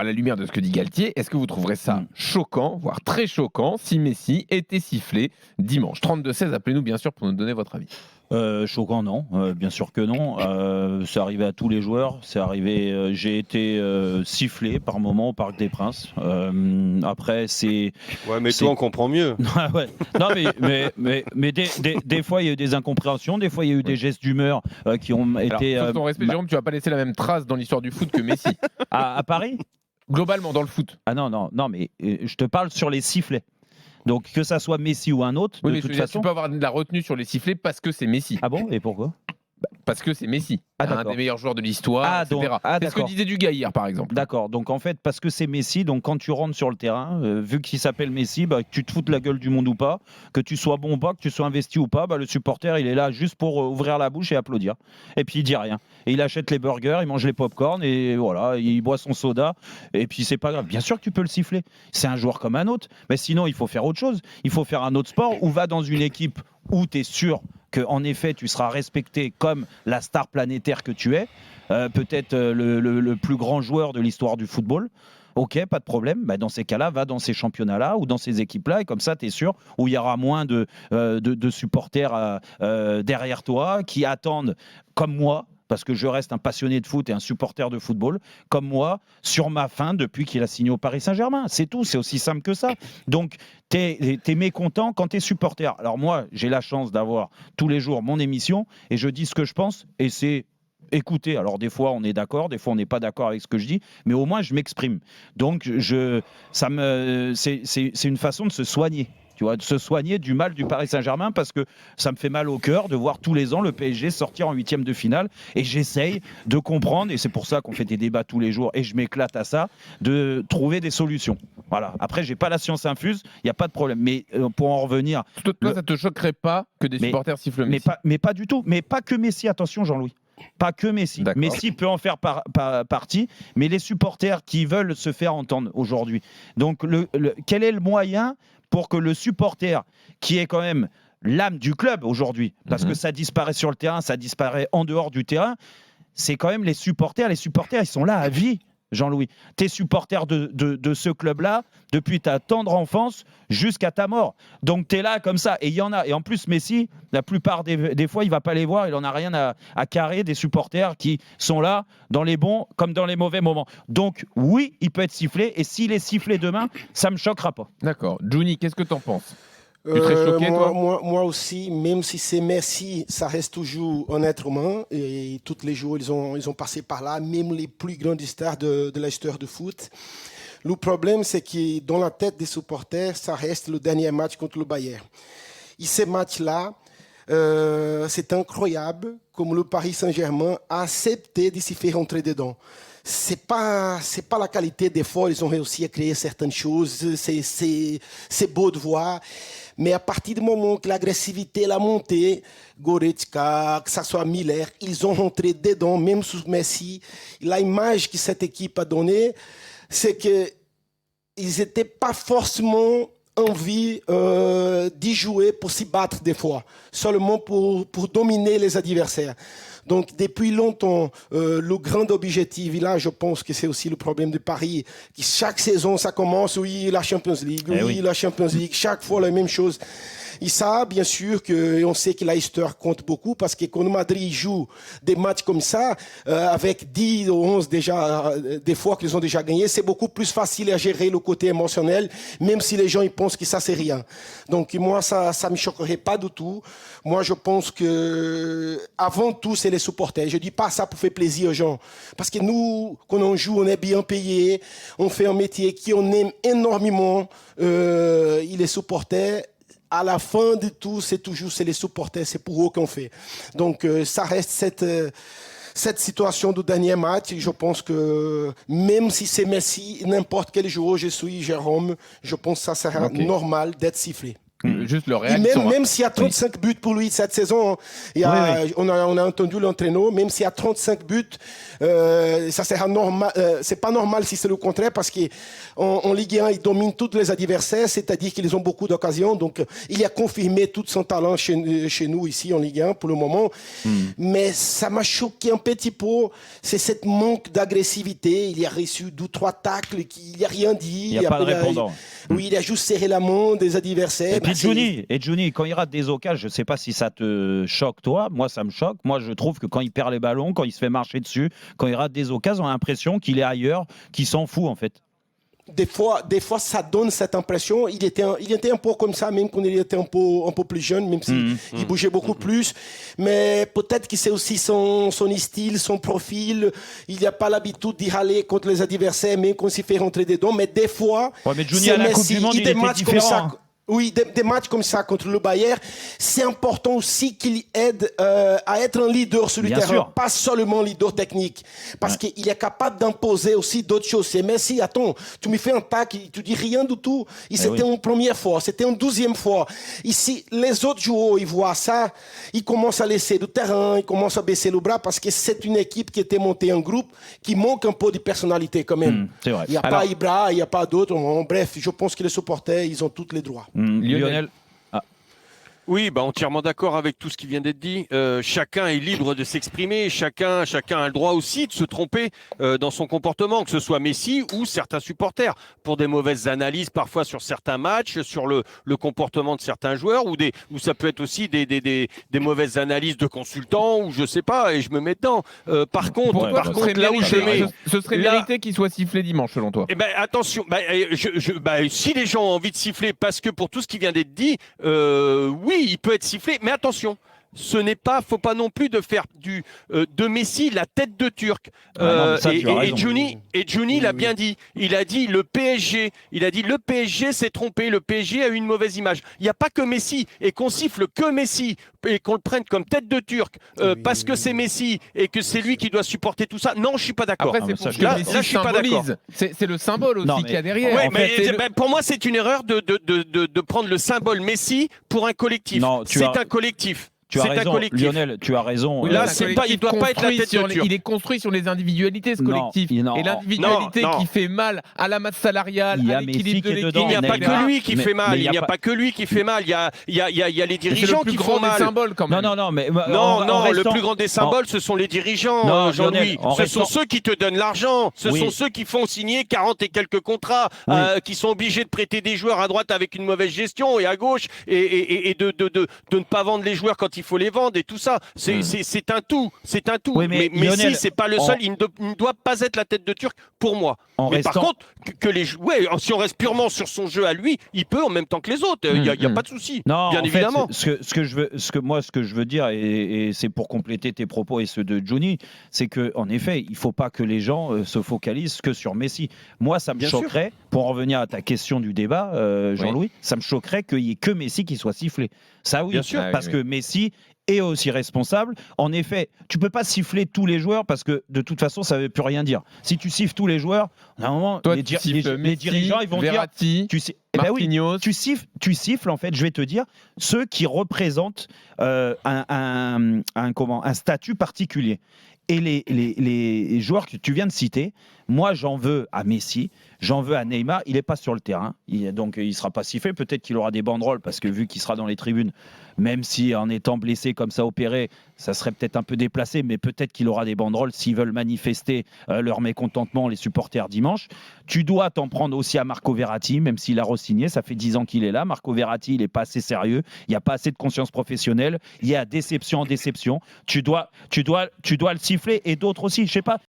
à la lumière de ce que dit Galtier, est-ce que vous trouverez ça choquant, voire très choquant, si Messi était sifflé dimanche 32-16, appelez-nous bien sûr pour nous donner votre avis. Choquant, non. Bien sûr que non. C'est arrivé à tous les joueurs. C'est arrivé. J'ai été sifflé par moment au Parc des Princes. Après, c'est. Ouais, mais toi, on comprend mieux. Ouais. Non, mais des fois, il y a eu des incompréhensions. Des fois, il y a eu des gestes d'humeur qui ont été. Alors, ton respect, Jérôme, tu vas pas laisser la même trace dans l'histoire du foot que Messi. À Paris ? Globalement, dans le foot. Ah non, mais je te parle sur les sifflets. Donc que ça soit Messi ou un autre, oui, de toute façon. Tu peux avoir de la retenue sur les sifflets parce que c'est Messi. Ah bon ? Et pourquoi ? Parce que c'est Messi, un des meilleurs joueurs de l'histoire, etc. C'est ce que disait Dugas hier, par exemple. D'accord, donc en fait, parce que c'est Messi, donc quand tu rentres sur le terrain, vu qu'il s'appelle Messi, que tu te foutes la gueule du monde ou pas, que tu sois bon ou pas, que tu sois investi ou pas, le supporter, il est là juste pour ouvrir la bouche et applaudir. Et puis il dit rien. Et il achète les burgers, il mange les pop-corn, et voilà, il boit son soda, et puis c'est pas grave. Bien sûr que tu peux le siffler. C'est un joueur comme un autre, mais sinon, il faut faire autre chose. Il faut faire un autre sport, ou va dans une équipe où tu es sûr qu'en effet, tu seras respecté comme la star planétaire que tu es, peut-être le plus grand joueur de l'histoire du football. Ok, pas de problème. Dans ces cas-là, va dans ces championnats-là ou dans ces équipes-là, et comme ça, tu es sûr, où il y aura moins de supporters derrière toi qui attendent, comme moi, parce que je reste un passionné de foot et un supporter de football, comme moi, sur ma fin depuis qu'il a signé au Paris Saint-Germain. C'est tout, c'est aussi simple que ça. Donc, t'es mécontent quand t'es supporter. Alors moi, j'ai la chance d'avoir tous les jours mon émission et je dis ce que je pense et c'est écouter. Alors des fois on est d'accord, des fois on n'est pas d'accord avec ce que je dis, mais au moins je m'exprime. Donc c'est une façon de se soigner. Tu vois, de se soigner du mal du Paris Saint-Germain parce que ça me fait mal au cœur de voir tous les ans le PSG sortir en 8e de finale et j'essaye de comprendre, et c'est pour ça qu'on fait des débats tous les jours et je m'éclate à ça, de trouver des solutions. Voilà. Après, j'ai pas la science infuse, il n'y a pas de problème. Mais pour en revenir... Toi, ça te choquerait pas que des supporters sifflent Messi ? Mais pas du tout. Mais pas que Messi, attention Jean-Louis. Pas que Messi. D'accord. Messi peut en faire partie, mais les supporters qui veulent se faire entendre aujourd'hui. Donc, quel est le moyen pour que le supporter, qui est quand même l'âme du club aujourd'hui, parce que ça disparaît sur le terrain, ça disparaît en dehors du terrain, c'est quand même les supporters. Les supporters, ils sont là à vie, Jean-Louis. Tu es supporter de ce club-là depuis ta tendre enfance jusqu'à ta mort. Donc tu es là comme ça. Et il y en a. Et en plus, Messi, la plupart des fois, il ne va pas les voir. Il n'en a rien à carrer des supporters qui sont là dans les bons comme dans les mauvais moments. Donc oui, il peut être sifflé. Et s'il est sifflé demain, ça ne me choquera pas. D'accord. Juni, qu'est-ce que tu en penses ? Tu serais choqué, toi ? Moi aussi, même si c'est Messi, ça reste toujours un être humain. Et tous les jours, ils ont passé par là, même les plus grandes stars de l'histoire du foot. Le problème, c'est que dans la tête des supporters, ça reste le dernier match contre le Bayern. Et ces matchs-là, c'est incroyable comme le Paris Saint-Germain a accepté de se faire rentrer dedans. C'est pas la qualité des fois, ils ont réussi à créer certaines choses, c'est beau de voir. Mais à partir du moment que l'agressivité a monté, Goretzka, que ce soit Miller, ils ont rentré dedans, même sous Messi. L'image que cette équipe a donnée, c'est qu'ils n'étaient pas forcément envie d'y jouer pour s'y battre des fois, seulement pour dominer les adversaires. Donc, depuis longtemps, le grand objectif, et là, je pense que c'est aussi le problème de Paris, que chaque saison, ça commence, oui, la Champions League, la Champions League, chaque fois la même chose. Et ça, bien sûr, on sait que la histoire compte beaucoup, parce que quand Madrid joue des matchs comme ça, avec 10 ou 11 déjà, des fois qu'ils ont déjà gagné, c'est beaucoup plus facile à gérer le côté émotionnel, même si les gens ils pensent que ça, c'est rien. Donc, moi, ça ne me choquerait pas du tout. Moi, je pense que, avant tout, c'est les supporters. Je ne dis pas ça pour faire plaisir aux gens. Parce que nous, quand on joue, on est bien payé, on fait un métier qu'on aime énormément. Les supporters, à la fin de tout, c'est les supporters, c'est pour eux qu'on fait. Donc, ça reste cette situation du dernier match. Je pense que même si c'est Messi, n'importe quel joueur, je suis Jérôme, je pense que ça sera normal d'être sifflé. juste leur Et réaction. même s'il y a 35 buts pour lui cette saison, on a entendu l'entraîneur, même s'il y a 35 buts, ça sera normal. C'est pas normal si c'est le contraire, parce qu'en Ligue 1, il domine tous les adversaires, c'est-à-dire qu'ils ont beaucoup d'occasions. Donc, il a confirmé tout son talent chez nous ici en Ligue 1 pour le moment. Mais ça m'a choqué un petit peu. C'est cette manque d'agressivité. Il a reçu 2-3 tacles, il n'y a rien dit. Il n'y a pas de répondant. Oui, il a juste serré la main des adversaires. Et puis Juni, quand il rate des occasions, je ne sais pas si ça te choque, toi. Moi, ça me choque. Moi, je trouve que quand il perd les ballons, quand il se fait marcher dessus, quand il rate des occasions, on a l'impression qu'il est ailleurs, qu'il s'en fout, en fait. Des fois, ça donne cette impression. Il était un peu comme ça, même quand il était un peu plus jeune, même s'il bougeait beaucoup plus. Mais peut-être que c'est aussi son style, son profil. Il n'a pas l'habitude d'y râler contre les adversaires, même quand il s'y fait rentrer dedans. Mais des fois, mais Juni, à la Coupe du Monde, il était différent. Oui, des matchs comme ça contre le Bayern, c'est important aussi qu'il aide à être un leader sur le terrain, pas seulement leader technique, parce qu'il est capable d'imposer aussi d'autres choses. C'est Messi, attends, tu me fais un tac, tu dis rien du tout. C'était une première fois, c'était une 12e fois. Ici, les autres joueurs, ils voient ça, ils commencent à laisser du terrain, ils commencent à baisser le bras, parce que c'est une équipe qui était montée en groupe, qui manque un peu de personnalité quand même. C'est vrai. Il n'y a pas Ibra, il n'y a pas d'autres. Bref, je pense que les supporters, ils ont tous les droits. Lionel. Oui, entièrement d'accord avec tout ce qui vient d'être dit. Chacun est libre de s'exprimer, chacun a le droit aussi de se tromper dans son comportement, que ce soit Messi ou certains supporters, pour des mauvaises analyses parfois sur certains matchs, sur le comportement de certains joueurs, ou ça peut être aussi des mauvaises analyses de consultants, ou je sais pas, et je me mets dedans. Par contre, là où ce serait mérité qu'il soit sifflé dimanche, selon toi. Eh ben, attention, si les gens ont envie de siffler, parce que pour tout ce qui vient d'être dit, oui, il peut être sifflé, mais attention, faut pas non plus de faire de Messi la tête de Turc. Et Juni l'a bien dit. Il a dit le PSG s'est trompé, le PSG a eu une mauvaise image. Il n'y a pas que Messi, et qu'on siffle que Messi et qu'on le prenne comme tête de Turc parce que c'est Messi et que c'est lui qui doit supporter tout ça. Non, je suis pas d'accord. Après, là, je suis pas d'accord. C'est le symbole aussi qu'il y a derrière. Ouais, pour moi, c'est une erreur de prendre le symbole Messi pour un collectif. C'est un collectif. Tu as raison, Lionel, tu as raison. Là, il doit pas être la tête de Turc. Il est construit sur les individualités, ce collectif. Et l'individualité qui fait mal à la masse salariale, à l'équilibre de l'équipe. Il n'y a pas que lui qui fait mal. Il n'y a pas que lui qui fait mal. Il y a les dirigeants qui font mal. C'est le plus grand des symboles, quand même. Non, le plus grand des symboles, ce sont les dirigeants, Jean-Louis. Ce sont ceux qui te donnent l'argent. Ce sont ceux qui font signer 40 et quelques contrats, qui sont obligés de prêter des joueurs à droite avec une mauvaise gestion et à gauche, et de ne pas vendre les joueurs quand il faut les vendre et tout ça. C'est un tout. Oui, mais Messi, c'est pas le seul. Il ne doit pas être la tête de Turc pour moi. Par contre, si on reste purement sur son jeu à lui, il peut en même temps que les autres. Il n'y a pas de souci. Bien évidemment. Ce que je veux dire, et c'est pour compléter tes propos et ceux de Juni, c'est que en effet, il faut pas que les gens se focalisent que sur Messi. Moi, ça me choquerait, pour en revenir à ta question du débat, Jean-Louis, ça me choquerait qu'il y ait que Messi qui soit sifflé. Ça, oui, parce que Messi est aussi responsable. En effet, tu peux pas siffler tous les joueurs parce que de toute façon, ça veut plus rien dire. Si tu siffles tous les joueurs, à un moment, les dirigeants, ils vont Verratti, dire, Marquinhos. tu siffles, en fait, je vais te dire, ceux qui représentent un statut particulier. Et les joueurs que tu viens de citer, moi, j'en veux à Messi, j'en veux à Neymar. Il n'est pas sur le terrain, donc il ne sera pas sifflé. Peut-être qu'il aura des banderoles, parce que vu qu'il sera dans les tribunes, même si en étant blessé comme ça, opéré, ça serait peut-être un peu déplacé, mais peut-être qu'il aura des banderoles s'ils veulent manifester leur mécontentement, les supporters dimanche. Tu dois t'en prendre aussi à Marco Verratti, même s'il a re-signé, ça fait 10 ans qu'il est là. Marco Verratti, il n'est pas assez sérieux, il n'y a pas assez de conscience professionnelle, il y a déception en déception. Tu dois le siffler, et d'autres aussi. Je sais pas,